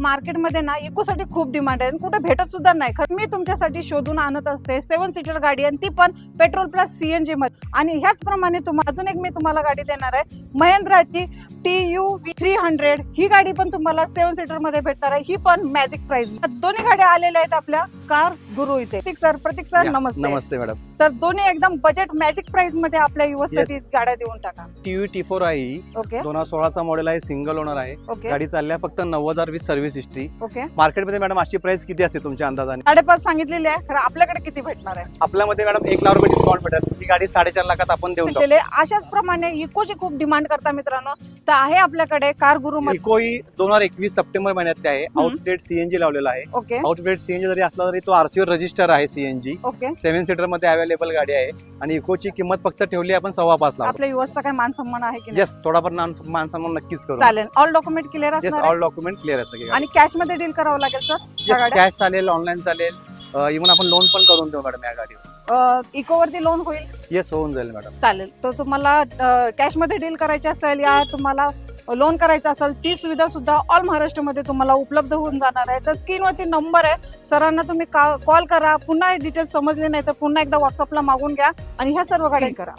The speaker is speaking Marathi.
मार्केटमध्ये ना इकोसाठी खूप डिमांड आहे आणि कुठे भेटत सुद्धा नाही. खरं मी तुमच्यासाठी शोधून आणत असते 7 सीटर गाडी आणि ती पण पेट्रोल प्लस सीएनजी मध्ये. आणि ह्याच प्रमाणे अजून एक मी तुम्हाला गाडी देणार आहे महिंद्राची TUV300. ही गाडी पण तुम्हाला 7 सीटर मध्ये भेटणार आहे. ही पण मॅजिक प्राइस. दोन्ही गाड्या आलेल्या आहेत आपल्या कार गुरु इथे. प्रतीक सर नमस्ते. नमस्ते मॅडम. सर दोन्ही एकदम बजेट मॅजिक प्राइस मध्ये आपल्या युवसाठी गाड्या देऊन टाका. TUV T4 आहे ही. ओके 2016चा मॉडेल आहे, सिंगल ओनर आहे. ओके गाडी चालल्या फक्त 90,000 विथ सर्व्हिस हिस्ट्री. ओके मार्केटमध्ये मॅडम अशी प्राइस किती असते तुमच्या अंदाजाने? 5.5 सांगितलेली आहे. खरं आपल्याकडे किती भेटणार आहे? आपल्यामध्ये मॅडम 1 लाख रुपये डिस्काउंट भेटेल. ही गाडी 4.5 लाखात आपण देऊन टाकू. अशाच प्रमाणे इकोची खूप डिमांड करता मित्रांनो. तर आहे आपल्याकडे कार गुरु इको ही 2021 सप्टेंबर महिन्यात आहे. आउटलेट सीएनजी लावलेला आहे. ओके आउटलेट सीएनजी जरी असला तरी तो आरसीओ रजिस्टर आहे सीएनजी. ओके 7 सीटर मध्ये अवेलेबल गाडी आहे आणि इकोची किंमत फक्त ठेवली आपण 5.25 लाख. आपल्या युवसचा काय मान सन्मान आहे की नाही? येस, थोडाफार माणसांना नक्कीच करू. चालेल. ऑल डॉक्युमेंट क्लिअर येस, असणार ऑल आहे? डॉक्युमेंट क्लिअर आहे सगळे. आणि कॅश मध्ये डील करावं लागेल सर? कॅश चालेल, ऑनलाईन चालेल, इव्हन आपण लोन पण करून देऊ मॅडम या गाडीवर. इको वरती लोन होईल? येस, होऊन जाईल मॅडम. चालेल. तर तुम्हाला कॅश मध्ये डील करायची असेल या तुम्हाला लोन करायचं असेल ती सुविधा सुद्धा ऑल महाराष्ट्रामध्ये तुम्हाला उपलब्ध होऊन जाणार आहे. तर स्क्रीनवरती नंबर आहे, सरांना तुम्ही कॉल करा. पुन्हा डिटेल्स समजले नाही तर पुन्हा एकदा व्हॉट्सअपला मागून घ्या आणि ह्या सर्व गाड्या करा.